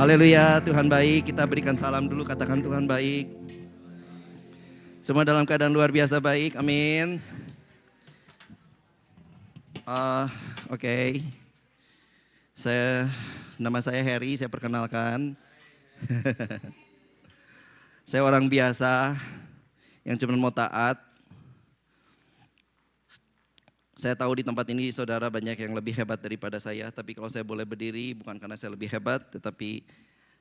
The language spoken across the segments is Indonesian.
Haleluya, Tuhan baik. Kita berikan salam dulu, katakan Tuhan baik. Semua dalam keadaan luar biasa baik, amin. Oke. Nama saya Harry, saya perkenalkan. Saya orang biasa yang cuma mau taat. Saya tahu di tempat ini saudara banyak yang lebih hebat daripada saya, tapi kalau saya boleh berdiri bukan karena saya lebih hebat, tetapi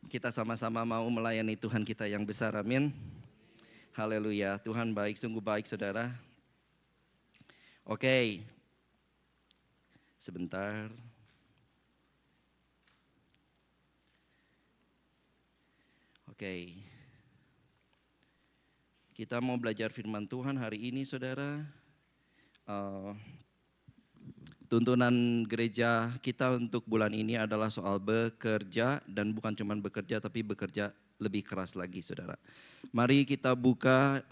kita sama-sama mau melayani Tuhan kita yang besar, amin. Haleluya, Tuhan baik, sungguh baik saudara. Oke, sebentar. Oke, kita mau belajar firman Tuhan hari ini saudara. Tuntunan gereja kita untuk bulan ini adalah soal bekerja, dan bukan cuma bekerja tapi bekerja lebih keras lagi saudara. Mari kita buka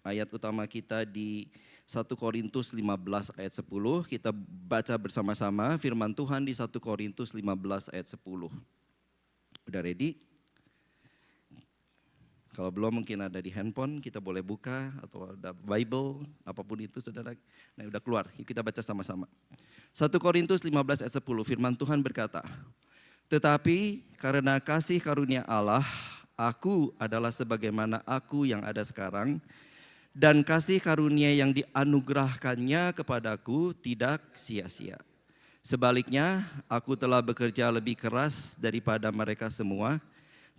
ayat utama kita di 1 Korintus 15 ayat 10. Kita baca bersama-sama firman Tuhan di 1 Korintus 15 ayat 10. Udah ready? Kalau belum mungkin ada di handphone, kita boleh buka atau ada Bible, apapun itu saudara. Nah udah keluar, yuk kita baca sama-sama. 1 Korintus 15 ayat 10, firman Tuhan berkata, tetapi karena kasih karunia Allah, aku adalah sebagaimana aku yang ada sekarang, dan kasih karunia yang dianugerahkannya kepadaku tidak sia-sia. Sebaliknya, aku telah bekerja lebih keras daripada mereka semua,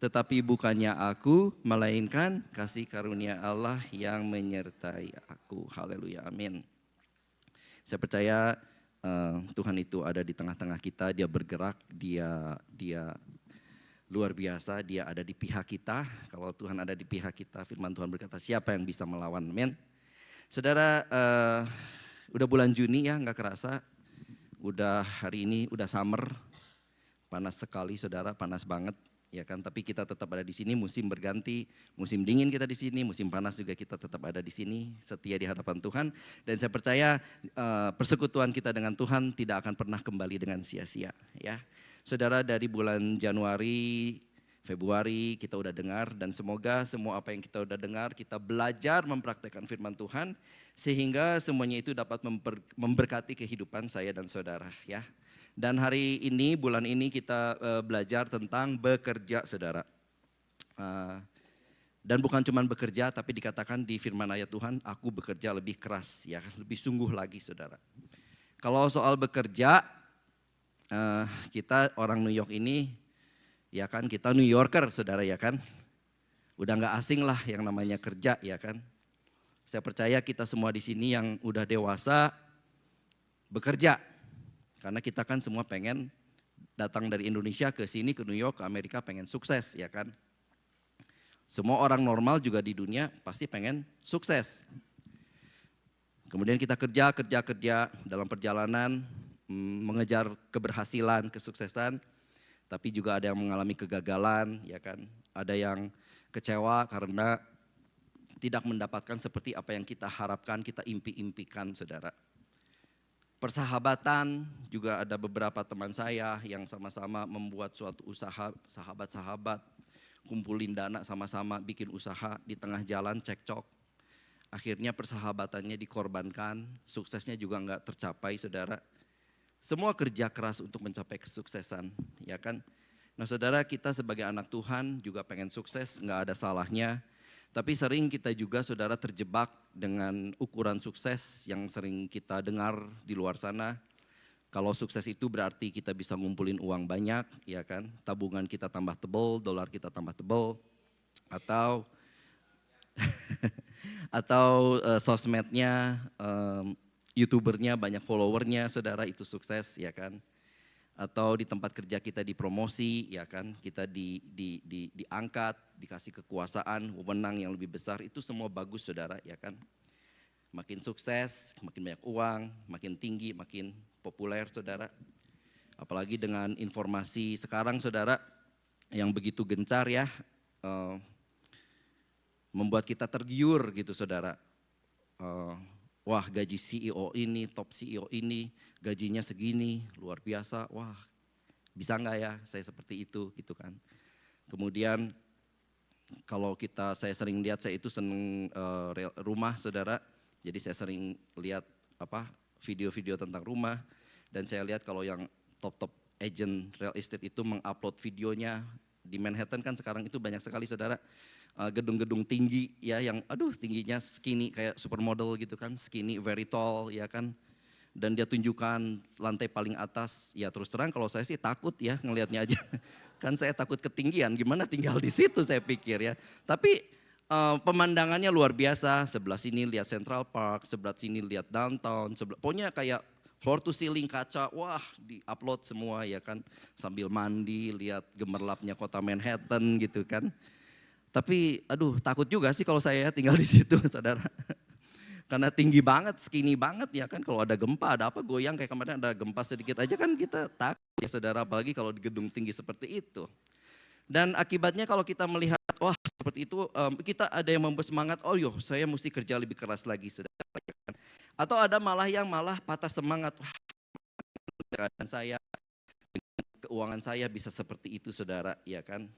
tetapi bukannya aku, melainkan kasih karunia Allah yang menyertai aku. Haleluya, amin. Saya percaya Tuhan itu ada di tengah-tengah kita, dia bergerak, dia luar biasa, dia ada di pihak kita. Kalau Tuhan ada di pihak kita, firman Tuhan berkata, siapa yang bisa melawan, amin. Saudara, udah bulan Juni ya, gak kerasa. Udah hari ini, udah summer, panas sekali saudara, panas banget. Ya kan, tapi kita tetap ada di sini, musim berganti, musim dingin kita di sini, musim panas juga kita tetap ada di sini, setia di hadapan Tuhan. Dan saya percaya persekutuan kita dengan Tuhan tidak akan pernah kembali dengan sia-sia. Ya, saudara, dari bulan Januari, Februari kita udah dengar, dan semoga semua apa yang kita udah dengar kita belajar mempraktekkan firman Tuhan sehingga semuanya itu dapat memberkati kehidupan saya dan saudara. Ya. Dan hari ini, bulan ini kita belajar tentang bekerja saudara. Dan bukan cuma bekerja, tapi dikatakan di firman ayat Tuhan, aku bekerja lebih keras, ya, lebih sungguh lagi saudara. Kalau soal bekerja, kita orang New York ini, ya kan, kita New Yorker saudara ya kan. Udah gak asing lah yang namanya kerja ya kan. Saya percaya kita semua di sini yang udah dewasa bekerja. Karena kita kan semua pengen datang dari Indonesia ke sini, ke New York, ke Amerika pengen sukses ya kan. Semua orang normal juga di dunia pasti pengen sukses. Kemudian kita kerja dalam perjalanan mengejar keberhasilan, kesuksesan. Tapi juga ada yang mengalami kegagalan ya kan. Ada yang kecewa karena tidak mendapatkan seperti apa yang kita harapkan, kita impi-impikan saudara. Persahabatan, juga ada beberapa teman saya yang sama-sama membuat suatu usaha, sahabat-sahabat, kumpulin dana sama-sama bikin usaha, di tengah jalan cekcok. Akhirnya persahabatannya dikorbankan, suksesnya juga enggak tercapai saudara. Semua kerja keras untuk mencapai kesuksesan, ya kan. Nah saudara, kita sebagai anak Tuhan juga pengen sukses, enggak ada salahnya. Tapi sering kita juga saudara terjebak dengan ukuran sukses yang sering kita dengar di luar sana. Kalau sukses itu berarti kita bisa ngumpulin uang banyak, ya kan? Tabungan kita tambah tebal, dolar kita tambah tebal, atau sosmednya, youtubernya banyak followernya, saudara, itu sukses, ya kan? Atau di tempat kerja kita dipromosi, ya kan, kita diangkat, dikasih kekuasaan, wewenang yang lebih besar, itu semua bagus saudara, ya kan. Makin sukses, makin banyak uang, makin tinggi, makin populer saudara. Apalagi dengan informasi sekarang saudara, yang begitu gencar ya, membuat kita tergiur gitu saudara. Wah gaji CEO ini, top CEO ini, gajinya segini, luar biasa. Wah bisa nggak ya saya seperti itu gitu kan. Kemudian kalau saya sering lihat, saya itu seneng rumah saudara, jadi saya sering lihat video-video tentang rumah, dan saya lihat kalau yang top agent real estate itu mengupload videonya di Manhattan kan sekarang itu banyak sekali saudara, gedung-gedung tinggi ya yang tingginya skinny kayak supermodel gitu kan, skinny very tall ya kan, dan dia tunjukkan lantai paling atas. Ya terus terang kalau saya sih takut ya ngelihatnya aja. Kan saya takut ketinggian, gimana tinggal di situ saya pikir ya. Tapi pemandangannya luar biasa, sebelah sini lihat Central Park, sebelah sini lihat downtown, pokoknya kayak floor to ceiling kaca, wah di-upload semua ya kan. Sambil mandi, lihat gemerlapnya kota Manhattan gitu kan. Tapi takut juga sih kalau saya tinggal di situ saudara. Karena tinggi banget, skinny banget ya kan, kalau ada gempa, ada apa goyang kayak kemarin ada gempa sedikit aja kan kita takut ya saudara, apalagi kalau di gedung tinggi seperti itu. Dan akibatnya kalau kita melihat, wah seperti itu, kita ada yang membuat semangat, saya mesti kerja lebih keras lagi saudara. Ya kan? Atau ada yang malah patah semangat, wah keadaan saya, keuangan saya bisa seperti itu saudara, ya kan.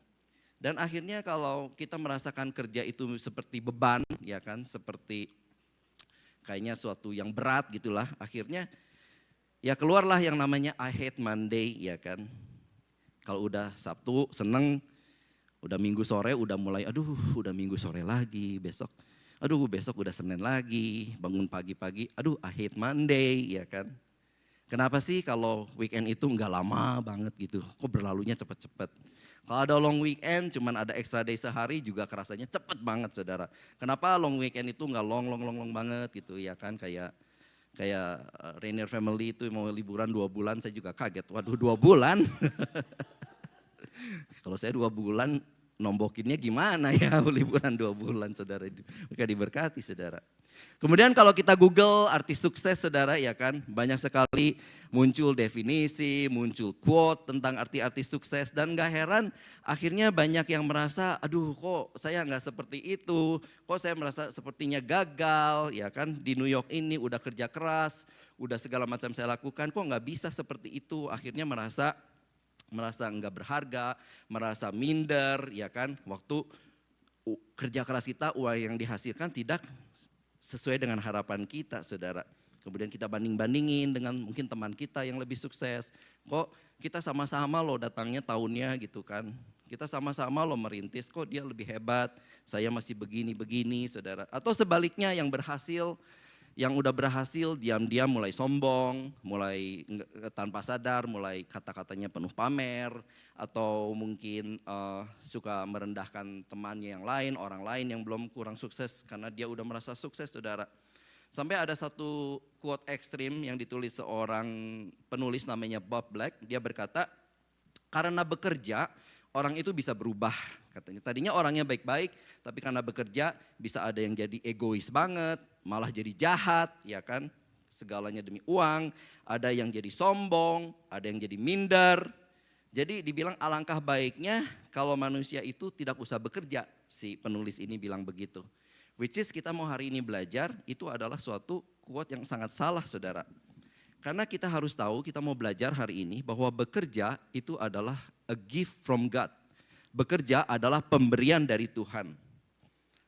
Dan akhirnya kalau kita merasakan kerja itu seperti beban, ya kan, seperti kayaknya suatu yang berat gitulah, akhirnya ya keluarlah yang namanya I hate Monday ya kan. Kalau udah Sabtu seneng, udah Minggu sore udah mulai udah Minggu sore lagi, besok udah Senin lagi, bangun pagi-pagi, I hate Monday ya kan. Kenapa sih kalau weekend itu enggak lama banget gitu, kok berlalunya cepet-cepet. Kalau ada long weekend cuman ada extra day sehari juga kerasanya cepet banget saudara. Kenapa long weekend itu enggak long banget gitu ya kan, kayak Rainier Family itu mau liburan 2 bulan, saya juga kaget, waduh 2 bulan. Kalau saya 2 bulan nombokinnya gimana ya, liburan 2 bulan saudara, mereka diberkati saudara. Kemudian kalau kita Google arti sukses saudara ya kan, banyak sekali muncul definisi, muncul quote tentang arti-arti sukses, dan gak heran akhirnya banyak yang merasa kok saya gak seperti itu, kok saya merasa sepertinya gagal ya kan, di New York ini udah kerja keras, udah segala macam saya lakukan, kok gak bisa seperti itu, akhirnya merasa enggak berharga, merasa minder ya kan, waktu kerja keras kita, uang yang dihasilkan tidak sesuai dengan harapan kita saudara. Kemudian kita banding-bandingin dengan mungkin teman kita yang lebih sukses. Kok kita sama-sama loh datangnya tahunnya gitu kan. Kita sama-sama loh merintis, kok dia lebih hebat, saya masih begini-begini saudara. Atau sebaliknya yang udah berhasil diam-diam mulai sombong, mulai tanpa sadar, mulai kata-katanya penuh pamer, atau mungkin suka merendahkan temannya yang lain, orang lain yang belum kurang sukses karena dia udah merasa sukses saudara. Sampai ada satu quote ekstrim yang ditulis seorang penulis namanya Bob Black, dia berkata, karena bekerja orang itu bisa berubah katanya. Tadinya orangnya baik-baik, tapi karena bekerja bisa ada yang jadi egois banget, malah jadi jahat ya kan, segalanya demi uang, ada yang jadi sombong, ada yang jadi minder. Jadi dibilang alangkah baiknya kalau manusia itu tidak usah bekerja, si penulis ini bilang begitu. Which is kita mau hari ini belajar, itu adalah suatu quote yang sangat salah saudara. Karena kita harus tahu, kita mau belajar hari ini bahwa bekerja itu adalah a gift from God. Bekerja adalah pemberian dari Tuhan.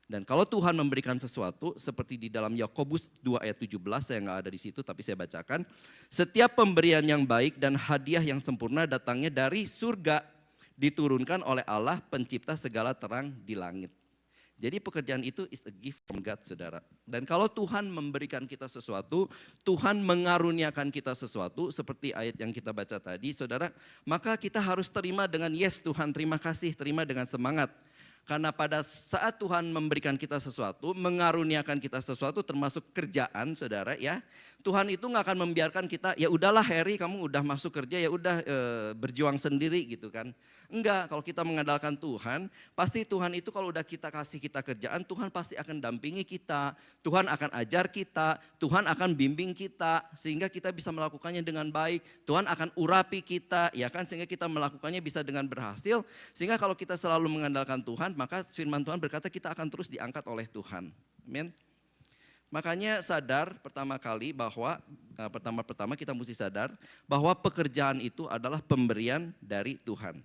Dan kalau Tuhan memberikan sesuatu, seperti di dalam Yakobus 2 ayat 17, saya nggak ada di situ tapi saya bacakan. Setiap pemberian yang baik dan hadiah yang sempurna datangnya dari surga, diturunkan oleh Allah pencipta segala terang di langit. Jadi pekerjaan itu is a gift from God saudara. Dan kalau Tuhan memberikan kita sesuatu, Tuhan mengaruniakan kita sesuatu seperti ayat yang kita baca tadi saudara, maka kita harus terima dengan yes Tuhan terima kasih, terima dengan semangat. Karena pada saat Tuhan memberikan kita sesuatu, mengaruniakan kita sesuatu termasuk kerjaan saudara ya. Tuhan itu gak akan membiarkan kita, ya udahlah Harry kamu udah masuk kerja ya udah berjuang sendiri gitu kan. Enggak, kalau kita mengandalkan Tuhan, pasti Tuhan itu kalau udah kita kasih kita kerjaan, Tuhan pasti akan dampingi kita. Tuhan akan ajar kita, Tuhan akan bimbing kita sehingga kita bisa melakukannya dengan baik. Tuhan akan urapi kita ya kan, sehingga kita melakukannya bisa dengan berhasil. Sehingga kalau kita selalu mengandalkan Tuhan, maka firman Tuhan berkata kita akan terus diangkat oleh Tuhan. Amin. Makanya sadar pertama kita mesti sadar bahwa pekerjaan itu adalah pemberian dari Tuhan.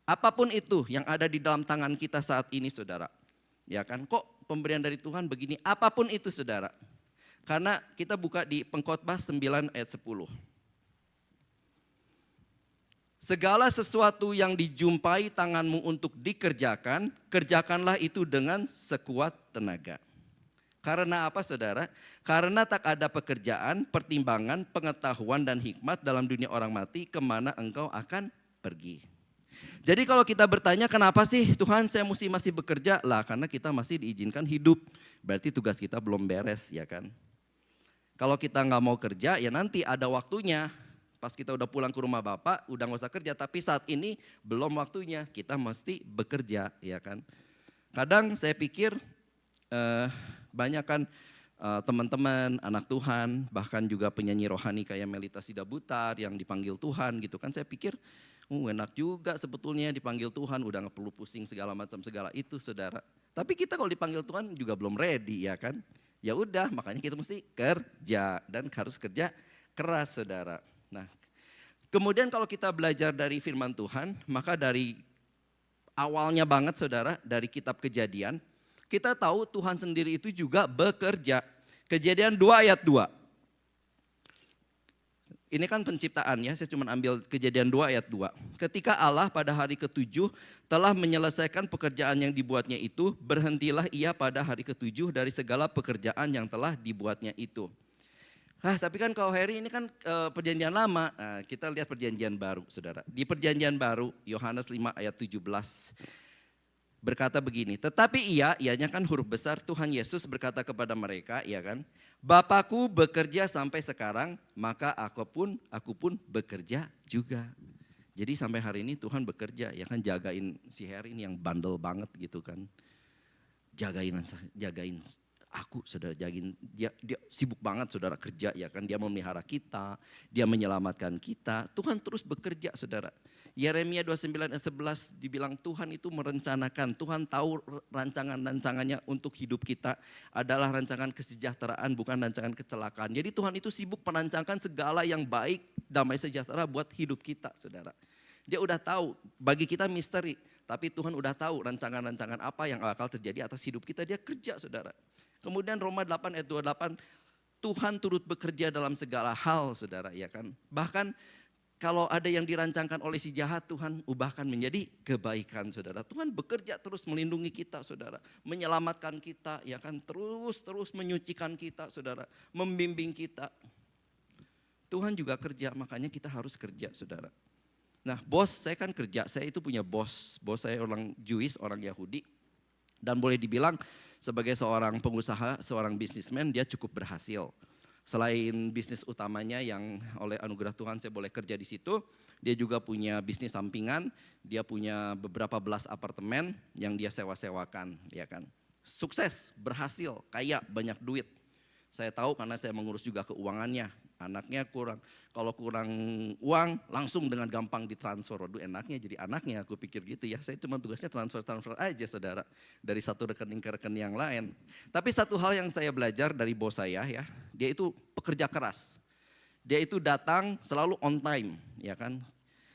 Apapun itu yang ada di dalam tangan kita saat ini saudara. Ya kan, kok pemberian dari Tuhan begini, apapun itu saudara. Karena kita buka di Pengkhotbah 9 ayat 10. Segala sesuatu yang dijumpai tanganmu untuk dikerjakan, kerjakanlah itu dengan sekuat tenaga. Karena apa saudara? Karena tak ada pekerjaan, pertimbangan, pengetahuan dan hikmat dalam dunia orang mati kemana engkau akan pergi. Jadi kalau kita bertanya kenapa sih Tuhan saya masih bekerja? Lah karena kita masih diizinkan hidup. Berarti tugas kita belum beres ya kan. Kalau kita nggak mau kerja ya nanti ada waktunya. Pas kita udah pulang ke rumah Bapak udah nggak usah kerja. Tapi saat ini belum waktunya kita mesti bekerja ya kan. Kadang saya pikir banyak kan teman-teman, anak Tuhan, bahkan juga penyanyi rohani kayak Melita Sidabutar yang dipanggil Tuhan gitu kan. Saya pikir enak juga sebetulnya dipanggil Tuhan, udah gak perlu pusing segala macam segala itu saudara. Tapi kita kalau dipanggil Tuhan juga belum ready ya kan. Ya udah makanya kita mesti kerja dan harus kerja keras saudara. Nah kemudian kalau kita belajar dari firman Tuhan, maka dari awalnya banget saudara, dari kitab Kejadian, kita tahu Tuhan sendiri itu juga bekerja. Kejadian 2 ayat 2. Ini kan penciptaan ya, saya cuma ambil Kejadian 2 ayat 2. Ketika Allah pada hari ke-7 telah menyelesaikan pekerjaan yang dibuatnya itu, berhentilah ia pada hari ke-7 dari segala pekerjaan yang telah dibuatnya itu. Tapi kan kalau Harry ini kan perjanjian lama, nah, kita lihat perjanjian baru saudara. Di perjanjian baru, Yohanes 5 ayat 17. Berkata begini, tetapi ianya kan huruf besar, Tuhan Yesus berkata kepada mereka, ya kan, Bapakku bekerja sampai sekarang, maka aku pun bekerja juga. Jadi sampai hari ini Tuhan bekerja, ya kan, jagain si Harry ini yang bandel banget gitu kan. Jagain aku saudara, jagain dia sibuk banget saudara kerja ya kan, dia memelihara kita, dia menyelamatkan kita. Tuhan terus bekerja saudara. Yeremia 29 ayat 11 dibilang Tuhan itu merencanakan, Tuhan tahu rancangan-rancangannya untuk hidup kita adalah rancangan kesejahteraan bukan rancangan kecelakaan. Jadi Tuhan itu sibuk merancangkan segala yang baik, damai sejahtera buat hidup kita saudara. Dia udah tahu, bagi kita misteri, tapi Tuhan udah tahu rancangan-rancangan apa yang bakal terjadi atas hidup kita, dia kerja saudara. Kemudian Roma 8 ayat 28, Tuhan turut bekerja dalam segala hal saudara ya kan. Bahkan kalau ada yang dirancangkan oleh si jahat, Tuhan ubahkan menjadi kebaikan saudara. Tuhan bekerja terus melindungi kita saudara. Menyelamatkan kita ya kan. Terus menyucikan kita saudara. Membimbing kita. Tuhan juga kerja, makanya kita harus kerja saudara. Nah bos saya kan kerja, saya itu punya bos. Bos saya orang Jewish, orang Yahudi. Dan boleh dibilang sebagai seorang pengusaha, seorang bisnismen dia cukup berhasil. Selain bisnis utamanya yang oleh anugerah Tuhan saya boleh kerja di situ, dia juga punya bisnis sampingan, dia punya beberapa belas apartemen yang dia sewa-sewakan, ya kan. Sukses, berhasil, kaya, banyak duit. Saya tahu karena saya mengurus juga keuangannya. Anaknya kalau kurang uang langsung dengan gampang ditransfer. Waduh enaknya jadi anaknya, aku pikir gitu ya. Saya cuma tugasnya transfer aja saudara. Dari satu rekening ke rekening yang lain. Tapi satu hal yang saya belajar dari bos saya ya, dia itu pekerja keras. Dia itu datang selalu on time ya kan.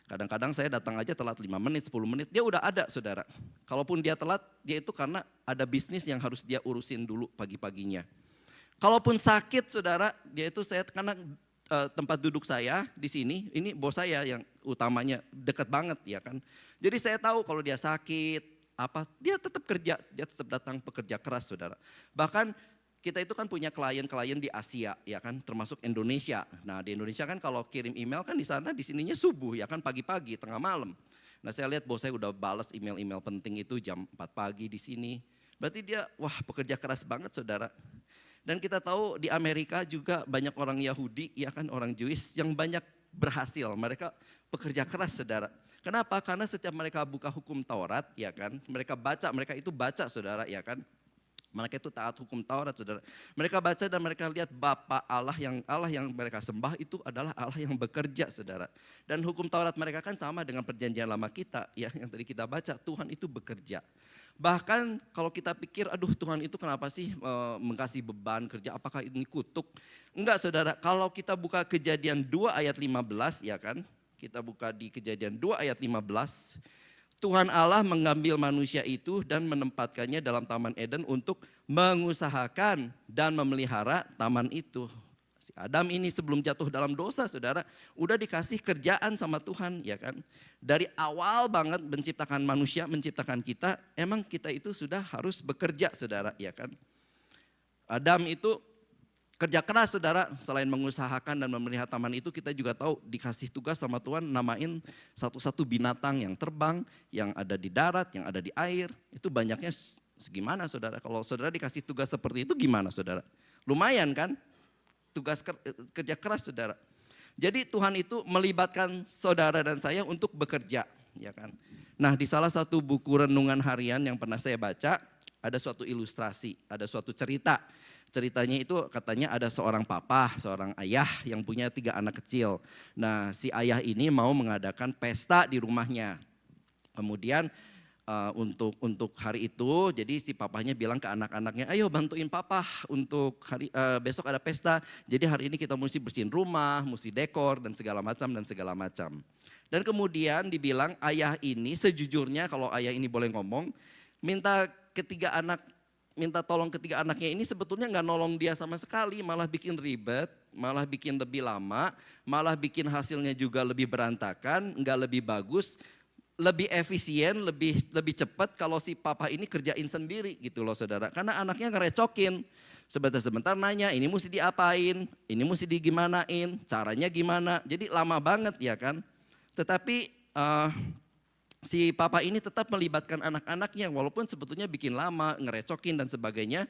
Kadang-kadang saya datang aja telat 5 menit, 10 menit, dia udah ada saudara. Kalaupun dia telat, dia itu karena ada bisnis yang harus dia urusin dulu pagi-paginya. Kalaupun sakit saudara, dia itu saya karena tempat duduk saya di sini, ini bos saya yang utamanya dekat banget ya kan. Jadi saya tahu kalau dia sakit, dia tetap kerja, dia tetap datang pekerja keras saudara. Bahkan kita itu kan punya klien-klien di Asia ya kan, termasuk Indonesia. Nah di Indonesia kan kalau kirim email kan di sana di sininya subuh ya kan, pagi-pagi, tengah malam. Nah saya lihat bos saya udah balas email-email penting itu jam 4 pagi di sini. Berarti dia pekerja keras banget saudara. Dan kita tahu di Amerika juga banyak orang Yahudi, ya kan, orang Jewish yang banyak berhasil. Mereka pekerja keras saudara. Kenapa? Karena setiap mereka buka hukum Taurat, ya kan, mereka itu baca saudara, ya kan. Mereka itu taat hukum Taurat saudara. Mereka baca dan mereka lihat Bapa Allah yang mereka sembah itu adalah Allah yang bekerja saudara. Dan hukum Taurat mereka kan sama dengan perjanjian lama kita ya, yang tadi kita baca, Tuhan itu bekerja. Bahkan kalau kita pikir aduh Tuhan itu kenapa sih mengasihi beban kerja, apakah ini kutuk? Enggak saudara, kalau kita buka Kejadian 2 ayat 15 ya kan. Kita buka di Kejadian 2 ayat 15. Tuhan Allah mengambil manusia itu dan menempatkannya dalam Taman Eden untuk mengusahakan dan memelihara taman itu. Si Adam ini sebelum jatuh dalam dosa, saudara, udah dikasih kerjaan sama Tuhan, ya kan? Dari awal banget menciptakan manusia, menciptakan kita, emang kita itu sudah harus bekerja, saudara, ya kan? Adam itu kerja keras, saudara. Selain mengusahakan dan memelihara taman itu, kita juga tahu dikasih tugas sama Tuhan namain satu-satu binatang yang terbang, yang ada di darat, yang ada di air. Itu banyaknya segimana, saudara? Kalau saudara dikasih tugas seperti itu gimana, saudara? Lumayan kan? Tugas kerja keras, saudara. Jadi Tuhan itu melibatkan saudara dan saya untuk bekerja, ya kan? Nah, di salah satu buku renungan harian yang pernah saya baca, ada suatu ilustrasi, ada suatu cerita. Ceritanya itu katanya ada seorang papa, seorang ayah yang punya 3 anak kecil. Nah, si ayah ini mau mengadakan pesta di rumahnya. Kemudian untuk hari itu, jadi si papanya bilang ke anak-anaknya, ayo bantuin papa untuk besok ada pesta. Jadi hari ini kita mesti bersihin rumah, mesti dekor dan segala macam. Dan kemudian dibilang ayah ini sejujurnya, kalau ayah ini boleh ngomong, minta tolong ketiga anaknya ini sebetulnya nggak nolong dia sama sekali, malah bikin ribet, malah bikin lebih lama, malah bikin hasilnya juga lebih berantakan, nggak lebih bagus, lebih efisien, lebih cepat kalau si papa ini kerjain sendiri gitu loh, saudara. Karena anaknya ngerecokin, sebentar-sebentar nanya ini mesti diapain, ini mesti digimanain, caranya gimana, jadi lama banget ya kan. Tetapi si papa ini tetap melibatkan anak-anaknya walaupun sebetulnya bikin lama, ngerecokin dan sebagainya.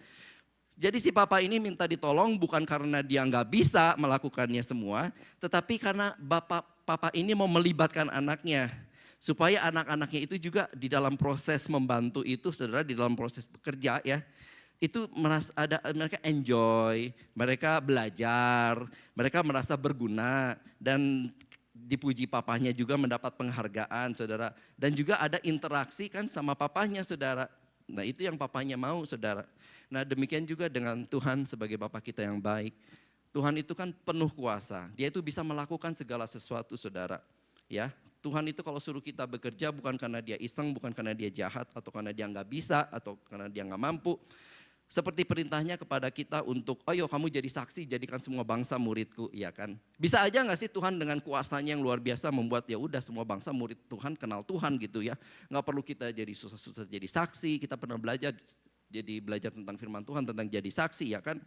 Jadi si papa ini minta ditolong bukan karena dia nggak bisa melakukannya semua, tetapi karena papa ini mau melibatkan anaknya. Supaya anak-anaknya itu juga di dalam proses membantu itu, saudara, di dalam proses bekerja ya, itu mereka enjoy, mereka belajar, mereka merasa berguna dan dipuji papahnya juga mendapat penghargaan, saudara. Dan juga ada interaksi kan sama papahnya, saudara. Nah itu yang papahnya mau, saudara. Nah demikian juga dengan Tuhan sebagai Bapa kita yang baik. Tuhan itu kan penuh kuasa, dia itu bisa melakukan segala sesuatu, saudara. Ya, Tuhan itu kalau suruh kita bekerja bukan karena dia iseng, bukan karena dia jahat, atau karena dia nggak bisa, atau karena dia nggak mampu. Seperti perintahnya kepada kita untuk, ayo kamu jadi saksi, jadikan semua bangsa muridku, ya kan. Bisa aja gak sih Tuhan dengan kuasanya yang luar biasa membuat ya udah semua bangsa murid Tuhan, kenal Tuhan gitu ya. Gak perlu kita jadi susah-susah jadi saksi, kita pernah belajar tentang firman Tuhan, tentang jadi saksi ya kan.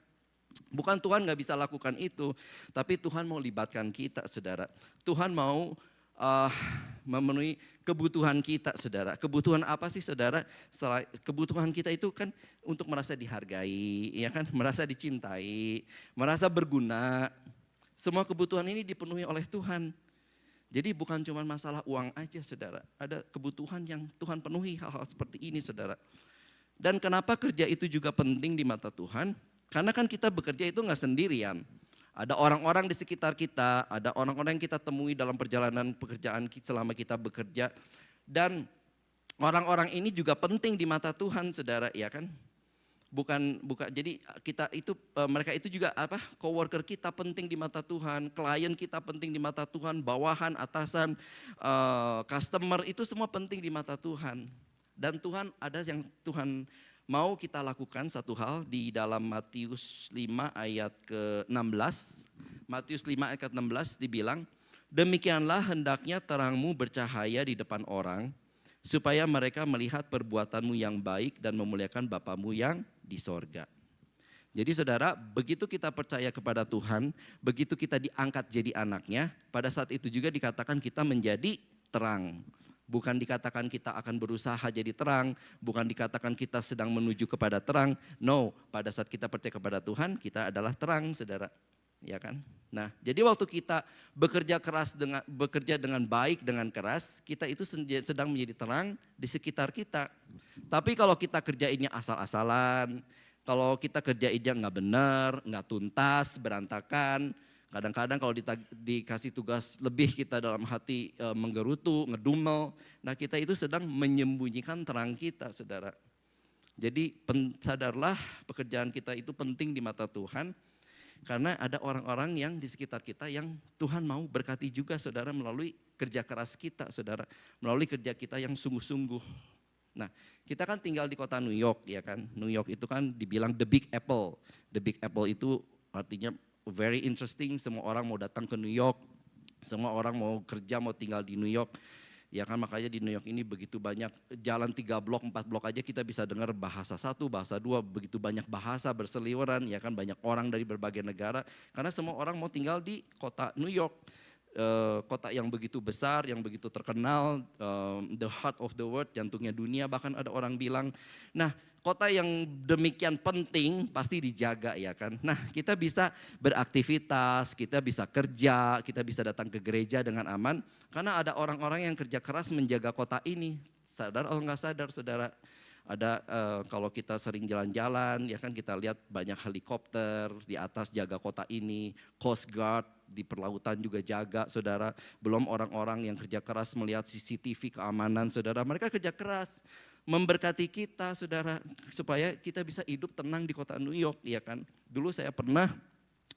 Bukan Tuhan gak bisa lakukan itu, tapi Tuhan mau libatkan kita, saudara. Tuhan mau memenuhi kebutuhan kita, saudara. Kebutuhan apa sih, saudara? Kebutuhan kita itu kan untuk merasa dihargai, ya kan? Merasa dicintai, merasa berguna. Semua kebutuhan ini dipenuhi oleh Tuhan. Jadi bukan cuma masalah uang aja, saudara. Ada kebutuhan yang Tuhan penuhi, hal-hal seperti ini, saudara. Dan kenapa kerja itu juga penting di mata Tuhan? Karena kan kita bekerja itu nggak sendirian. Ada orang-orang di sekitar kita, ada orang-orang yang kita temui dalam perjalanan pekerjaan selama kita bekerja. Dan orang-orang ini juga penting di mata Tuhan, saudara, ya kan? Bukan jadi mereka itu juga coworker kita penting di mata Tuhan, klien kita penting di mata Tuhan, bawahan, atasan, customer itu semua penting di mata Tuhan. Dan Tuhan ada yang Tuhan mau kita lakukan satu hal di dalam Matius 5 ayat ke-16. Matius 5 ayat ke-16 dibilang, demikianlah hendaknya terangmu bercahaya di depan orang, supaya mereka melihat perbuatanmu yang baik dan memuliakan Bapamu yang di sorga. Jadi saudara, begitu kita percaya kepada Tuhan, begitu kita diangkat jadi anaknya, pada saat itu juga dikatakan kita menjadi terang. Bukan dikatakan kita akan berusaha jadi terang, bukan dikatakan kita sedang menuju kepada terang. No, pada saat kita percaya kepada Tuhan, kita adalah terang, saudara. Ya kan? Nah, jadi waktu kita bekerja dengan baik, dengan keras, kita itu sedang menjadi terang di sekitar kita. Tapi kalau kita kerjainnya asal-asalan, kalau kita kerjainnya nggak benar, nggak tuntas, berantakan, kadang-kadang kalau dikasih tugas lebih kita dalam hati menggerutu, ngedumel. Nah kita itu sedang menyembunyikan terang kita, saudara. Jadi sadarlah pekerjaan kita itu penting di mata Tuhan. Karena ada orang-orang yang di sekitar kita yang Tuhan mau berkati juga, saudara, melalui kerja keras kita, saudara. Melalui kerja kita yang sungguh-sungguh. Nah, kita kan tinggal di kota New York, ya kan. New York itu kan dibilang the Big Apple. The Big Apple itu artinya very interesting, semua orang mau datang ke New York. Semua orang mau kerja, mau tinggal di New York. Ya kan, makanya di New York ini begitu banyak, jalan 3 blok, 4 blok aja kita bisa dengar bahasa 1, bahasa 2, begitu banyak bahasa berseliweran, ya kan, banyak orang dari berbagai negara. Karena semua orang mau tinggal di kota New York, kota yang begitu besar, yang begitu terkenal, the heart of the world, jantungnya dunia, bahkan ada orang bilang. Nah, kota yang demikian penting pasti dijaga, ya kan. Nah, kita bisa beraktivitas, kita bisa kerja, kita bisa datang ke gereja dengan aman. Karena ada orang-orang yang kerja keras menjaga kota ini. Sadar atau nggak sadar, saudara? Ada kalau kita sering jalan-jalan, ya kan, kita lihat banyak helikopter di atas jaga kota ini. Coast Guard di perlautan juga jaga, saudara. Belum orang-orang yang kerja keras melihat CCTV keamanan, saudara. Mereka kerja keras memberkati kita, saudara, supaya kita bisa hidup tenang di kota New York, ya kan. Dulu saya pernah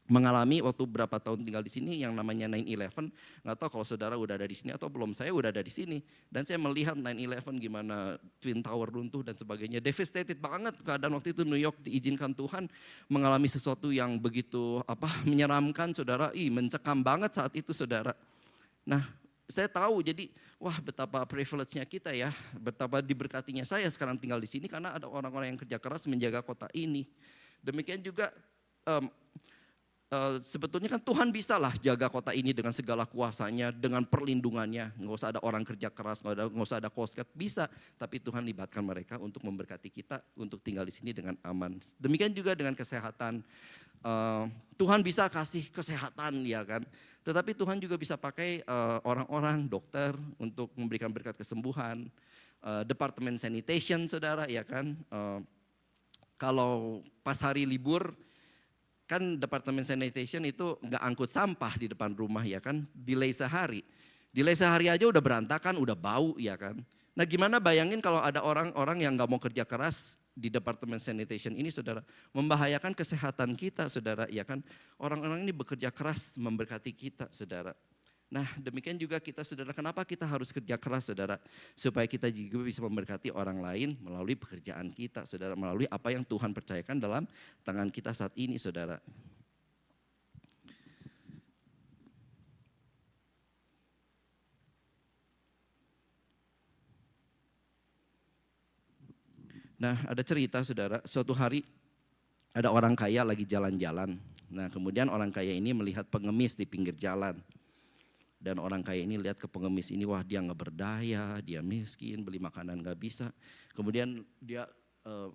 mengalami waktu berapa tahun tinggal di sini yang namanya 9/11. Nggak tahu kalau saudara udah ada di sini atau belum, saya udah ada di sini. Dan saya melihat 9/11 gimana Twin Tower runtuh dan sebagainya. Devastated banget keadaan waktu itu. New York diizinkan Tuhan mengalami sesuatu yang begitu menyeramkan, saudara. Mencekam banget saat itu, saudara. Nah, saya tahu jadi wah betapa privilege-nya kita ya, betapa diberkatinya saya sekarang tinggal di sini karena ada orang-orang yang kerja keras menjaga kota ini. Demikian juga sebetulnya kan Tuhan bisalah jaga kota ini dengan segala kuasanya, dengan perlindungannya. Nggak usah ada orang kerja keras, nggak usah ada Coast Guard, bisa. Tapi Tuhan libatkan mereka untuk memberkati kita untuk tinggal di sini dengan aman. Demikian juga dengan kesehatan. Tuhan bisa kasih kesehatan, ya kan. Tetapi Tuhan juga bisa pakai orang-orang, dokter untuk memberikan berkat kesembuhan. Departemen sanitation, saudara, ya kan. Kalau pas hari libur, kan departemen sanitation itu nggak angkut sampah di depan rumah, ya kan. Delay sehari. Delay sehari aja udah berantakan, udah bau, ya kan. Nah, gimana bayangin kalau ada orang-orang yang nggak mau kerja keras di departemen sanitation ini, saudara, membahayakan kesehatan kita, saudara, ya kan. Orang-orang ini bekerja keras memberkati kita, saudara. Nah, demikian juga kita, saudara, kenapa kita harus kerja keras, saudara? Supaya kita juga bisa memberkati orang lain melalui pekerjaan kita, saudara, melalui apa yang Tuhan percayakan dalam tangan kita saat ini, saudara. Nah, ada cerita, saudara, suatu hari ada orang kaya lagi jalan-jalan. Nah, kemudian orang kaya ini melihat pengemis di pinggir jalan. Dan orang kaya ini lihat ke pengemis ini, wah dia nggak berdaya, dia miskin, beli makanan nggak bisa. Kemudian dia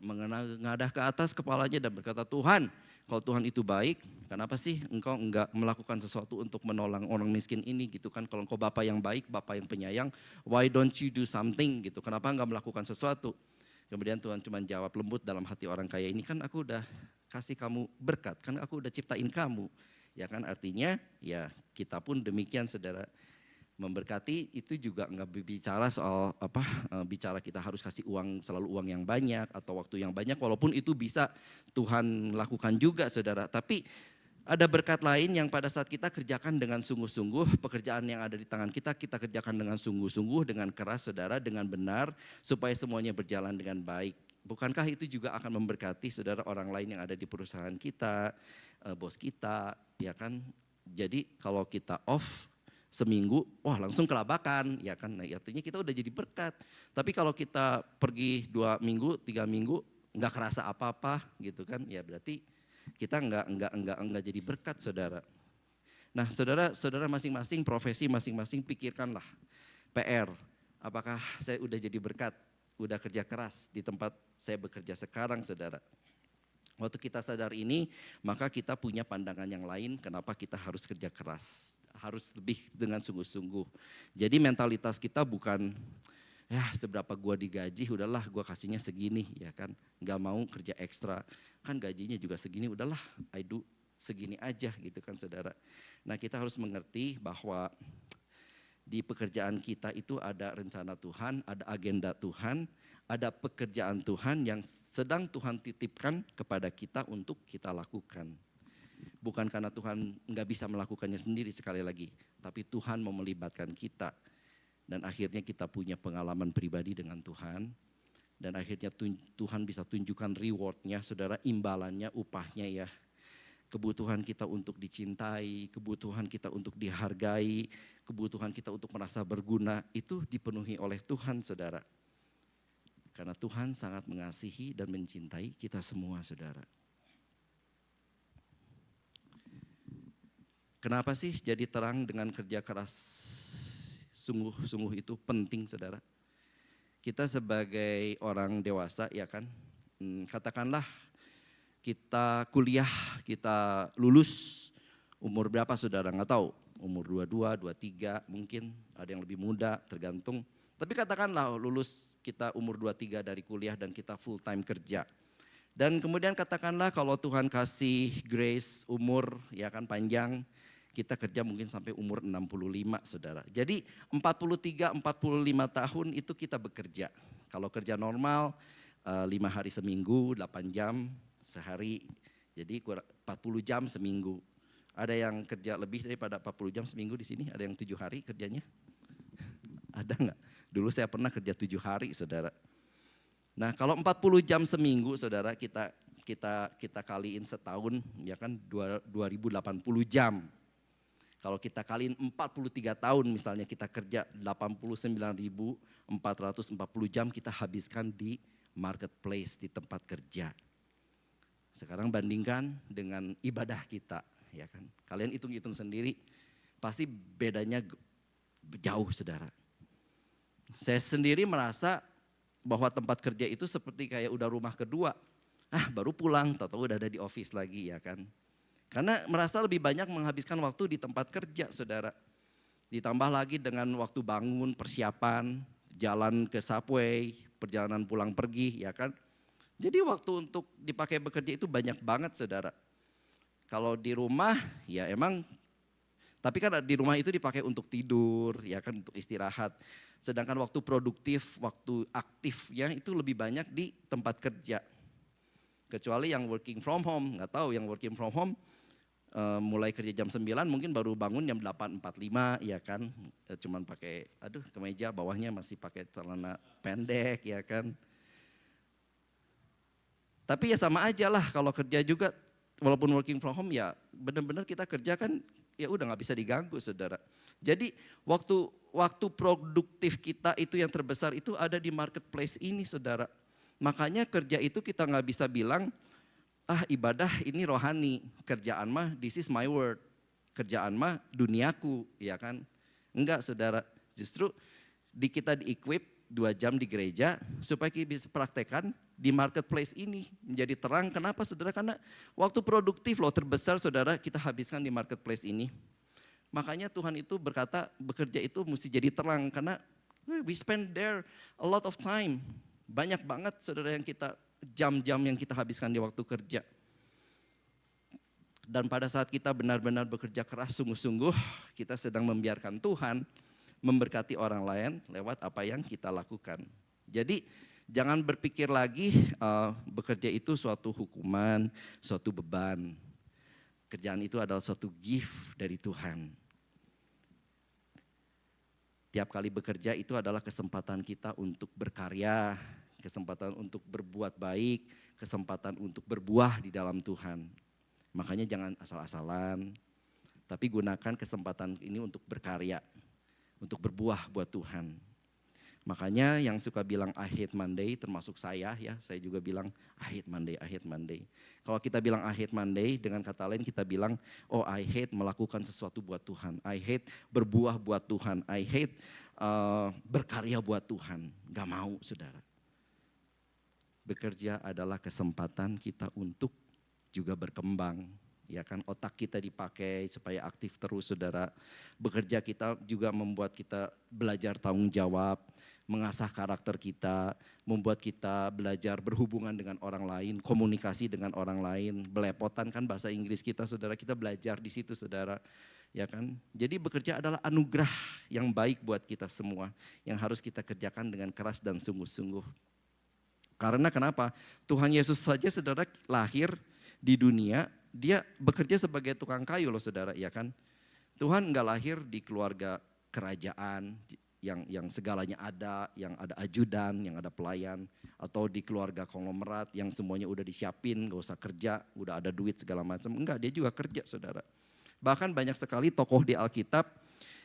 mengadah ke atas kepalanya dan berkata, Tuhan, kalau Tuhan itu baik, kenapa sih engkau enggak melakukan sesuatu untuk menolong orang miskin ini gitu kan? Kalau engkau Bapa yang baik, Bapa yang penyayang, why don't you do something gitu? Kenapa enggak melakukan sesuatu? Kemudian Tuhan cuma jawab lembut dalam hati orang kaya ini, kan aku udah kasih kamu berkat, kan aku udah ciptain kamu. Ya kan, artinya ya kita pun demikian, saudara. Memberkati itu juga enggak bicara soal bicara kita harus kasih uang, selalu uang yang banyak atau waktu yang banyak, walaupun itu bisa Tuhan lakukan juga, saudara. Tapi ada berkat lain yang pada saat kita kerjakan dengan sungguh-sungguh, pekerjaan yang ada di tangan kita, kita kerjakan dengan sungguh-sungguh, dengan keras, saudara, dengan benar, supaya semuanya berjalan dengan baik. Bukankah itu juga akan memberkati, saudara, orang lain yang ada di perusahaan kita, bos kita, ya kan. Jadi kalau kita off seminggu, wah langsung kelabakan, ya kan. Nah, artinya kita udah jadi berkat. Tapi kalau kita pergi 2 minggu, 3 minggu, nggak kerasa apa-apa gitu kan, ya berarti kita enggak jadi berkat, saudara. Nah, saudara masing-masing, profesi masing-masing, pikirkanlah PR. Apakah saya udah jadi berkat, udah kerja keras di tempat saya bekerja sekarang, saudara. Waktu kita sadar ini, maka kita punya pandangan yang lain kenapa kita harus kerja keras. Harus lebih dengan sungguh-sungguh. Jadi mentalitas kita bukan, ya seberapa gua digaji, udahlah gua kasihnya segini, ya kan. Gak mau kerja ekstra, kan gajinya juga segini, udahlah I do segini aja gitu kan, saudara. Nah, kita harus mengerti bahwa di pekerjaan kita itu ada rencana Tuhan, ada agenda Tuhan, ada pekerjaan Tuhan yang sedang Tuhan titipkan kepada kita untuk kita lakukan. Bukan karena Tuhan nggak bisa melakukannya sendiri sekali lagi, tapi Tuhan mau melibatkan kita. Dan akhirnya kita punya pengalaman pribadi dengan Tuhan. Dan akhirnya Tuhan bisa tunjukkan rewardnya, saudara, imbalannya, upahnya ya. Kebutuhan kita untuk dicintai, kebutuhan kita untuk dihargai, kebutuhan kita untuk merasa berguna, itu dipenuhi oleh Tuhan, saudara. Karena Tuhan sangat mengasihi dan mencintai kita semua, saudara. Kenapa sih jadi terang dengan kerja keras sungguh-sungguh itu penting, saudara? Kita sebagai orang dewasa, ya kan, katakanlah kita kuliah, kita lulus, umur berapa saudara? Nggak tahu, umur 22, 23 mungkin, ada yang lebih muda, tergantung. Tapi katakanlah lulus kita umur 23 dari kuliah dan kita full time kerja. Dan kemudian katakanlah kalau Tuhan kasih grace umur ya kan panjang, kita kerja mungkin sampai umur 65 saudara. Jadi 43-45 tahun itu kita bekerja. Kalau kerja normal 5 hari seminggu, 8 jam sehari. Jadi 40 jam seminggu. Ada yang kerja lebih daripada 40 jam seminggu di sini? Ada yang 7 hari kerjanya? Ada enggak? Dulu saya pernah kerja 7 hari saudara. Nah kalau 40 jam seminggu saudara kita kaliin setahun ya kan 2080 jam. Kalau kita kaliin 43 tahun misalnya kita kerja 89.440 jam kita habiskan di marketplace, di tempat kerja. Sekarang bandingkan dengan ibadah kita, ya kan. Kalian hitung-hitung sendiri, pasti bedanya jauh saudara. Saya sendiri merasa bahwa tempat kerja itu seperti kayak udah rumah kedua. Baru pulang, tahu-tahu udah ada di office lagi ya kan. Karena merasa lebih banyak menghabiskan waktu di tempat kerja, saudara. Ditambah lagi dengan waktu bangun, persiapan, jalan ke subway, perjalanan pulang pergi, ya kan. Jadi waktu untuk dipakai bekerja itu banyak banget, saudara. Kalau di rumah, ya emang, tapi kan di rumah itu dipakai untuk tidur, ya kan, untuk istirahat. Sedangkan waktu produktif, waktu aktifnya itu lebih banyak di tempat kerja. Kecuali yang working from home, nggak tahu yang working from home, mulai kerja jam 9 mungkin baru bangun jam 8.45 ya kan, cuman pakai kemeja bawahnya masih pakai celana pendek ya kan. Tapi ya sama aja lah kalau kerja juga walaupun working from home ya benar-benar kita kerja kan ya udah nggak bisa diganggu saudara. Jadi waktu produktif kita itu yang terbesar itu ada di marketplace ini saudara. Makanya kerja itu kita nggak bisa bilang ibadah ini rohani, kerjaan mah this is my word, kerjaan mah duniaku, ya kan? Enggak saudara, justru kita di-equip 2 jam di gereja supaya kita bisa praktekkan di marketplace ini menjadi terang. Kenapa saudara? Karena waktu produktif loh terbesar saudara kita habiskan di marketplace ini. Makanya Tuhan itu berkata bekerja itu mesti jadi terang karena we spend there a lot of time. Banyak banget saudara yang kita jam-jam yang kita habiskan di waktu kerja. Dan pada saat kita benar-benar bekerja keras sungguh-sungguh, kita sedang membiarkan Tuhan memberkati orang lain lewat apa yang kita lakukan. Jadi jangan berpikir lagi bekerja itu suatu hukuman, suatu beban. Kerjaan itu adalah suatu gift dari Tuhan. Tiap kali bekerja itu adalah kesempatan kita untuk berkarya, kesempatan untuk berbuat baik, kesempatan untuk berbuah di dalam Tuhan. Makanya jangan asal-asalan, tapi gunakan kesempatan ini untuk berkarya, untuk berbuah buat Tuhan. Makanya yang suka bilang I hate Monday, termasuk saya ya, saya juga bilang I hate Monday, I hate Monday. Kalau kita bilang I hate Monday, dengan kata lain kita bilang, oh I hate melakukan sesuatu buat Tuhan, I hate berbuah buat Tuhan, I hate berkarya buat Tuhan. Gak mau saudara. Bekerja adalah kesempatan kita untuk juga berkembang. Ya kan, otak kita dipakai supaya aktif terus saudara. Bekerja kita juga membuat kita belajar tanggung jawab, mengasah karakter kita, membuat kita belajar berhubungan dengan orang lain, komunikasi dengan orang lain, belepotan kan bahasa Inggris kita saudara, kita belajar di situ saudara. Ya kan, jadi bekerja adalah anugerah yang baik buat kita semua, yang harus kita kerjakan dengan keras dan sungguh-sungguh. Karena kenapa? Tuhan Yesus saja saudara lahir di dunia dia bekerja sebagai tukang kayu loh saudara, ya kan. Tuhan nggak lahir di keluarga kerajaan yang segalanya ada, yang ada ajudan, yang ada pelayan, atau di keluarga konglomerat yang semuanya udah disiapin, gak usah kerja, udah ada duit segala macam. Enggak, dia juga kerja saudara. Bahkan banyak sekali tokoh di Alkitab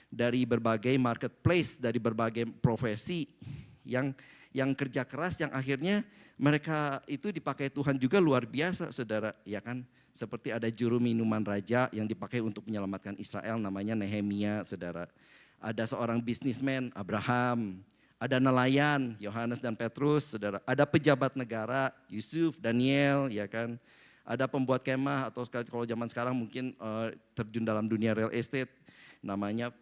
dari berbagai marketplace, dari berbagai profesi yang kerja keras, yang akhirnya mereka itu dipakai Tuhan juga luar biasa saudara, ya kan. Seperti ada juru minuman raja yang dipakai untuk menyelamatkan Israel, namanya Nehemia saudara. Ada seorang bisnismen, Abraham. Ada nelayan, Yohanes dan Petrus, saudara. Ada pejabat negara, Yusuf, Daniel, ya kan. Ada pembuat kemah atau kalau zaman sekarang mungkin terjun dalam dunia real estate, namanya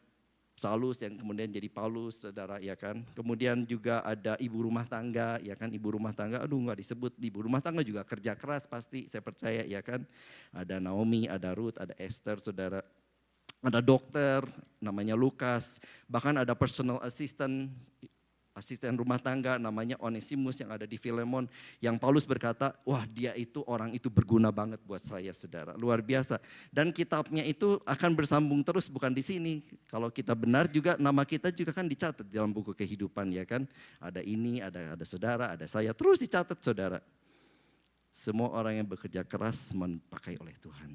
Saulus yang kemudian jadi Paulus, saudara, ya kan. Kemudian juga ada ibu rumah tangga, ya kan. Ibu rumah tangga, aduh nggak disebut. Ibu rumah tangga juga kerja keras pasti, saya percaya, ya kan. Ada Naomi, ada Ruth, ada Esther, saudara. Ada dokter, namanya Lukas. Bahkan ada personal assistant, asisten rumah tangga namanya Onesimus yang ada di Filemon. Yang Paulus berkata, wah dia itu orang itu berguna banget buat saya saudara. Luar biasa. Dan kitabnya itu akan bersambung terus, bukan di sini. Kalau kita benar juga nama kita juga kan dicatat dalam buku kehidupan, ya kan. Ada ini, ada saudara, ada saya. Terus dicatat saudara. Semua orang yang bekerja keras dipakai oleh Tuhan.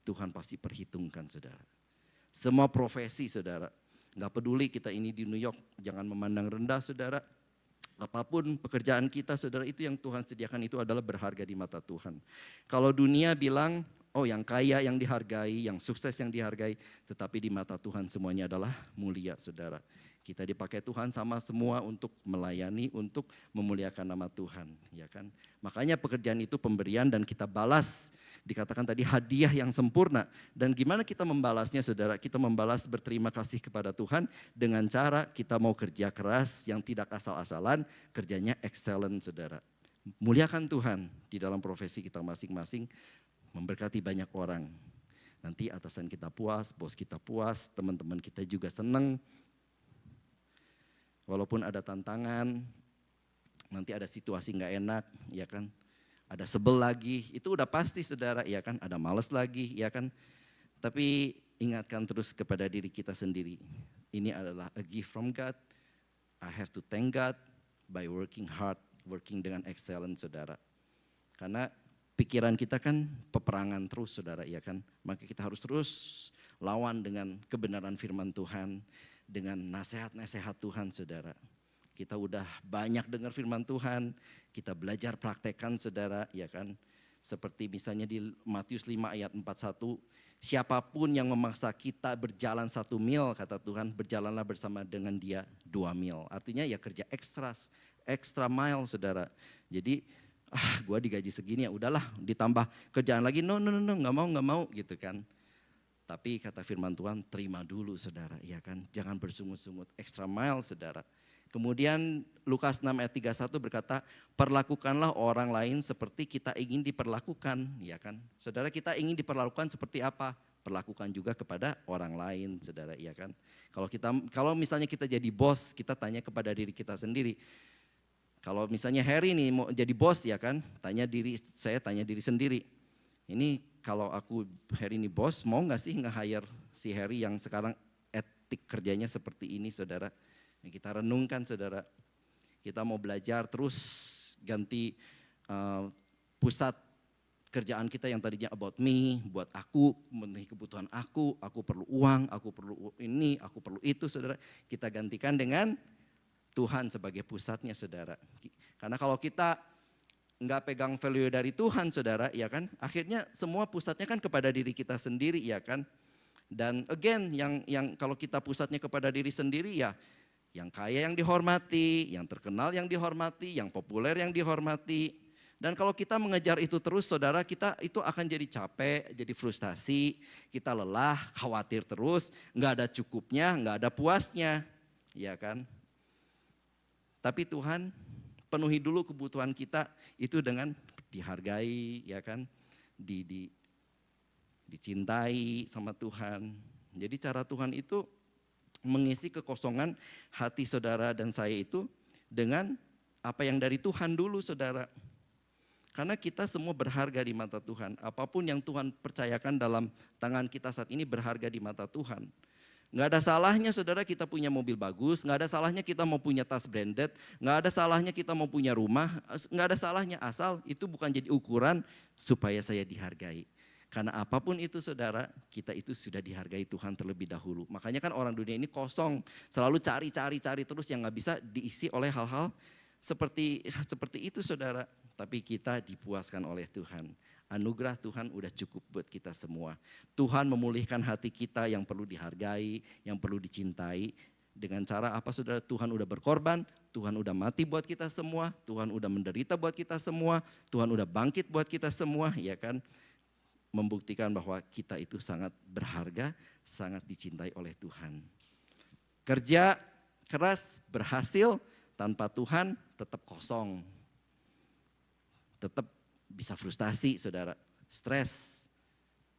Tuhan pasti perhitungkan saudara. Semua profesi saudara, gak peduli kita ini di New York, jangan memandang rendah saudara. Apapun pekerjaan kita saudara, itu yang Tuhan sediakan itu adalah berharga di mata Tuhan. Kalau dunia bilang, oh yang kaya yang dihargai, yang sukses yang dihargai, tetapi di mata Tuhan semuanya adalah mulia saudara. Kita dipakai Tuhan sama semua untuk melayani, untuk memuliakan nama Tuhan, ya kan. Makanya pekerjaan itu pemberian dan kita balas. Dikatakan tadi hadiah yang sempurna. Dan gimana kita membalasnya saudara? Kita membalas berterima kasih kepada Tuhan dengan cara kita mau kerja keras yang tidak asal-asalan, kerjanya excellent saudara. Muliakan Tuhan di dalam profesi kita masing-masing, memberkati banyak orang. Nanti atasan kita puas, bos kita puas, teman-teman kita juga senang. Walaupun ada tantangan, nanti ada situasi nggak enak, ya kan? Ada sebel lagi, itu udah pasti saudara, ya kan? Ada males lagi, ya kan? Tapi ingatkan terus kepada diri kita sendiri. Ini adalah a gift from God. I have to thank God by working hard, working dengan excellent saudara. Karena pikiran kita kan peperangan terus saudara, ya kan? Maka kita harus terus lawan dengan kebenaran firman Tuhan, dengan nasihat-nasihat Tuhan saudara. Kita udah banyak dengar firman Tuhan, kita belajar praktekkan saudara, ya kan. Seperti misalnya di Matius 5 ayat 41, siapapun yang memaksa kita berjalan 1 mil, kata Tuhan, berjalanlah bersama dengan dia 2 mil. Artinya ya kerja extra mile saudara. Jadi gue digaji segini ya udahlah, ditambah kerjaan lagi, no nggak mau gitu kan. Tapi kata firman Tuhan, terima dulu saudara, ya kan. Jangan bersungut-sungut, extra mile saudara. Kemudian Lukas 6 ayat 31 berkata, perlakukanlah orang lain seperti kita ingin diperlakukan, ya kan. Saudara, kita ingin diperlakukan seperti apa? Perlakukan juga kepada orang lain, saudara, ya kan. Kalau misalnya kita jadi bos, kita tanya kepada diri kita sendiri. Kalau misalnya Harry nih mau jadi bos, ya kan, saya tanya diri sendiri. Ini kalau aku Harry ini bos, mau gak sih nge-hire si Harry yang sekarang etik kerjanya seperti ini saudara. Kita renungkan saudara, kita mau belajar terus ganti pusat kerjaan kita yang tadinya about me, buat aku, memenuhi kebutuhan aku perlu uang, aku perlu ini, aku perlu itu saudara. Kita gantikan dengan Tuhan sebagai pusatnya saudara. Karena kalau kita nggak pegang value dari Tuhan saudara, ya kan, akhirnya semua pusatnya kan kepada diri kita sendiri, ya kan. Dan again yang kalau kita pusatnya kepada diri sendiri ya, yang kaya yang dihormati, yang terkenal yang dihormati, yang populer yang dihormati. Dan kalau kita mengejar itu terus saudara, kita itu akan jadi capek, jadi frustasi, kita lelah, khawatir terus, nggak ada cukupnya, nggak ada puasnya, ya kan. Tapi Tuhan penuhi dulu kebutuhan kita itu dengan dihargai, ya kan, dicintai sama Tuhan. Jadi cara Tuhan itu mengisi kekosongan hati saudara dan saya itu dengan apa yang dari Tuhan dulu saudara. Karena kita semua berharga di mata Tuhan. Apapun yang Tuhan percayakan dalam tangan kita saat ini berharga di mata Tuhan. Nggak ada salahnya saudara kita punya mobil bagus, nggak ada salahnya kita mau punya tas branded, nggak ada salahnya kita mau punya rumah, nggak ada salahnya asal itu bukan jadi ukuran supaya saya dihargai. Karena apapun itu saudara, kita itu sudah dihargai Tuhan terlebih dahulu. Makanya kan orang dunia ini kosong, selalu cari terus yang nggak bisa diisi oleh hal-hal seperti itu saudara. Tapi kita dipuaskan oleh Tuhan. Anugerah Tuhan udah cukup buat kita semua. Tuhan memulihkan hati kita yang perlu dihargai, yang perlu dicintai. Dengan cara apa saudara? Tuhan udah berkorban, Tuhan udah mati buat kita semua, Tuhan udah menderita buat kita semua, Tuhan udah bangkit buat kita semua, ya kan? Membuktikan bahwa kita itu sangat berharga, sangat dicintai oleh Tuhan. Kerja keras, berhasil, tanpa Tuhan tetap kosong. Tetap bisa frustasi saudara, stres.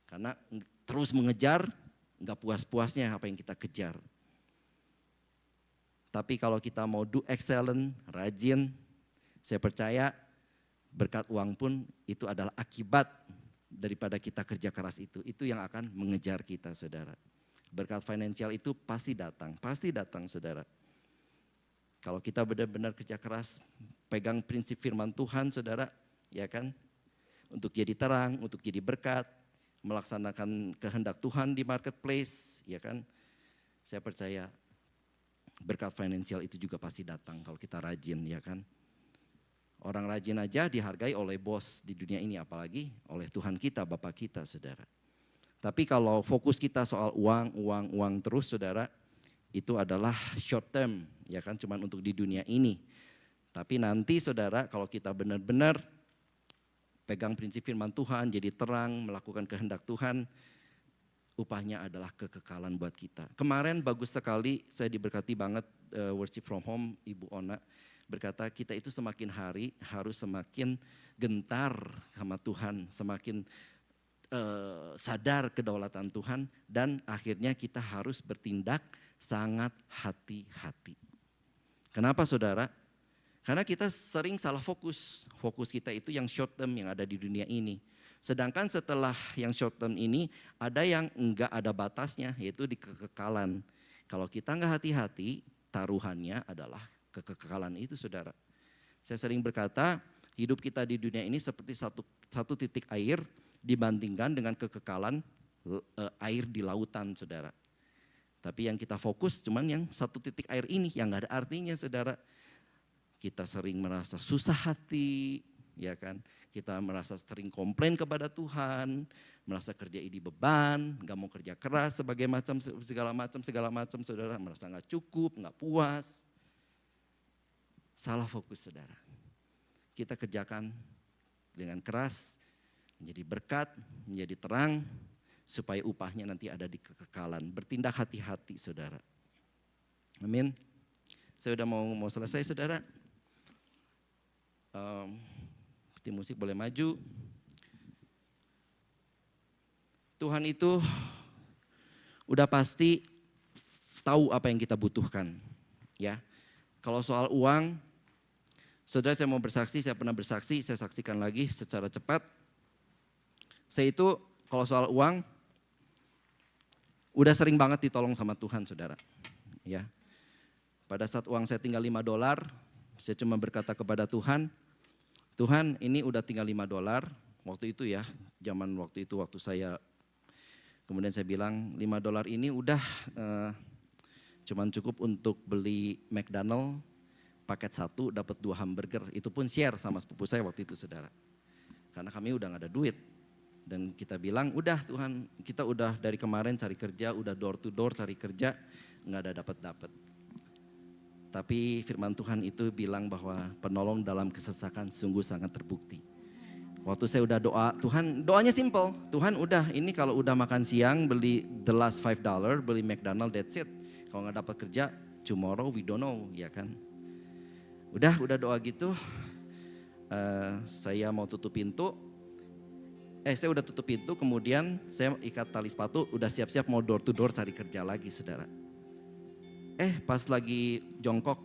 Karena terus mengejar, gak puas-puasnya apa yang kita kejar. Tapi kalau kita mau do excellent, rajin, saya percaya berkat uang pun itu adalah akibat daripada kita kerja keras itu yang akan mengejar kita saudara. Berkat finansial itu pasti datang saudara. Kalau kita benar-benar kerja keras, pegang prinsip firman Tuhan saudara, ya kan? Untuk jadi terang, untuk jadi berkat, melaksanakan kehendak Tuhan di marketplace, ya kan? Saya percaya berkat finansial itu juga pasti datang kalau kita rajin, ya kan? Orang rajin aja dihargai oleh bos di dunia ini, apalagi oleh Tuhan kita, Bapa kita, saudara. Tapi kalau fokus kita soal uang terus, saudara, itu adalah short term, ya kan, cuman untuk di dunia ini. Tapi nanti, saudara, kalau kita benar-benar pegang prinsip firman Tuhan, jadi terang, melakukan kehendak Tuhan, upahnya adalah kekekalan buat kita. Kemarin bagus sekali, saya diberkati banget worship from home, Ibu Ona. Berkata kita itu semakin hari harus semakin gentar sama Tuhan, semakin sadar kedaulatan Tuhan dan akhirnya kita harus bertindak sangat hati-hati. Kenapa saudara? Karena kita sering salah fokus, fokus kita itu yang short term yang ada di dunia ini. Sedangkan setelah yang short term ini ada yang enggak ada batasnya yaitu di kekekalan. Kalau kita enggak hati-hati taruhannya adalah kekekalan itu saudara. Saya sering berkata hidup kita di dunia ini seperti satu titik air dibandingkan dengan kekekalan air di lautan saudara. Tapi yang kita fokus cuman yang satu titik air ini yang gak ada artinya saudara. Kita sering merasa susah hati, ya kan? Kita merasa sering komplain kepada Tuhan, merasa kerja ini beban, gak mau kerja keras segala macam saudara. Merasa gak cukup, gak puas. Salah fokus saudara. Kita kerjakan dengan keras, menjadi berkat, menjadi terang, supaya upahnya nanti ada di kekekalan. Bertindak hati-hati saudara. Amin. Saya udah mau selesai saudara. Tim musik boleh maju. Tuhan itu udah pasti tahu apa yang kita butuhkan. Ya. Kalau soal uang, saudara saya mau bersaksi, saya pernah bersaksi, saya saksikan lagi secara cepat. Saya itu kalau soal uang, udah sering banget ditolong sama Tuhan saudara. Ya. Pada saat uang saya tinggal $5, saya cuma berkata kepada Tuhan, Tuhan ini udah tinggal $5, waktu itu ya, zaman waktu itu waktu saya, kemudian saya bilang $5 ini udah cuman cukup untuk beli McDonald paket 1 dapat 2 hamburger. Itu pun share sama sepupu saya waktu itu saudara. Karena kami udah gak ada duit. Dan kita bilang udah Tuhan kita udah dari kemarin cari kerja, udah door to door cari kerja, gak ada dapat. Tapi firman Tuhan itu bilang bahwa penolong dalam kesesakan sungguh sangat terbukti. Waktu saya udah doa, Tuhan doanya simple. Tuhan udah ini kalau udah makan siang beli the last $5, beli McDonald that's it. Kalau gak dapat kerja, tomorrow we don't know, ya kan. Udah doa gitu, saya mau tutup pintu. Saya udah tutup pintu, kemudian saya ikat tali sepatu, udah siap-siap mau door to door cari kerja lagi saudara. Pas lagi jongkok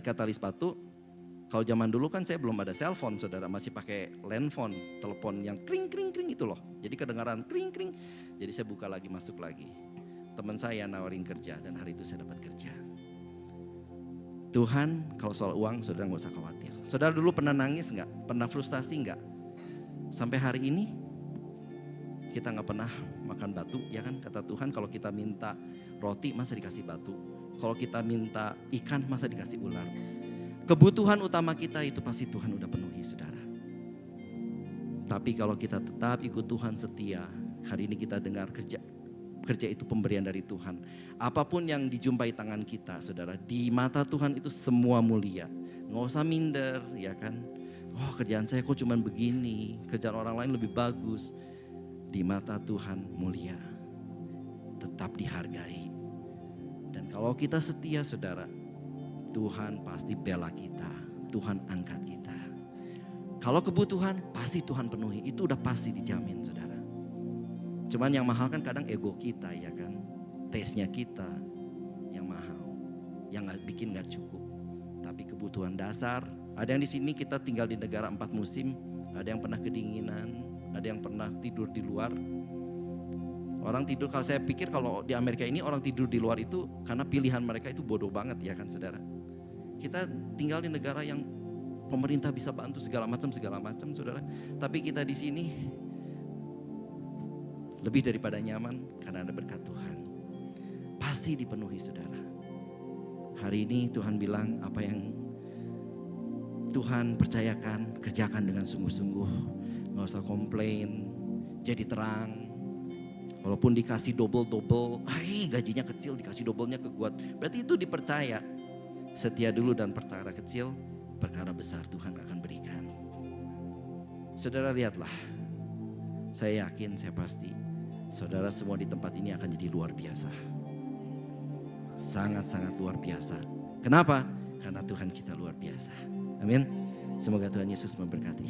ikat tali sepatu, Kalau zaman dulu kan saya belum ada cellphone, saudara, masih pakai landphone, telepon yang kring kring kring itu loh. Jadi kedengaran kring kring. Jadi saya buka lagi, masuk lagi. Teman saya nawarin kerja dan hari itu saya dapat kerja. Tuhan, kalau soal uang saudara gak usah khawatir. Saudara dulu pernah nangis gak? Pernah frustasi gak? Sampai hari ini kita gak pernah makan batu, ya kan? Kata Tuhan kalau kita minta roti masa dikasih batu. Kalau kita minta ikan masa dikasih ular. Kebutuhan utama kita itu pasti Tuhan udah penuhi, saudara. Tapi kalau kita tetap ikut Tuhan setia, hari ini kita dengar kerja itu pemberian dari Tuhan. Apapun yang dijumpai tangan kita, saudara, di mata Tuhan itu semua mulia. Nggak usah minder, ya kan? Oh, kerjaan saya kok cuman begini, kerjaan orang lain lebih bagus. Di mata Tuhan mulia, tetap dihargai. Dan kalau kita setia, saudara, Tuhan pasti bela kita, Tuhan angkat kita. Kalau kebutuhan pasti Tuhan penuhi, itu udah pasti dijamin, saudara. Cuman yang mahal kan kadang ego kita, ya kan, taste-nya kita yang mahal, yang bikin gak cukup. Tapi kebutuhan dasar, ada yang di sini kita tinggal di negara 4 musim, ada yang pernah kedinginan, ada yang pernah tidur di luar. Orang tidur, kalau saya pikir kalau di Amerika ini orang tidur di luar itu karena pilihan mereka itu bodoh banget, ya kan, saudara. Kita tinggal di negara yang pemerintah bisa bantu segala macam, saudara. Tapi kita di sini lebih daripada nyaman karena ada berkat Tuhan. Pasti dipenuhi, saudara. Hari ini Tuhan bilang apa yang Tuhan percayakan, kerjakan dengan sungguh-sungguh. Gak usah komplain, jadi terang. Walaupun dikasih double, gajinya kecil dikasih doublenya ke gua. Berarti itu dipercaya. Setia dulu dan perkara kecil, perkara besar Tuhan akan berikan. Saudara lihatlah, saya yakin, saya pasti, saudara semua di tempat ini akan jadi luar biasa. Sangat-sangat luar biasa. Kenapa? Karena Tuhan kita luar biasa. Amin. Semoga Tuhan Yesus memberkati.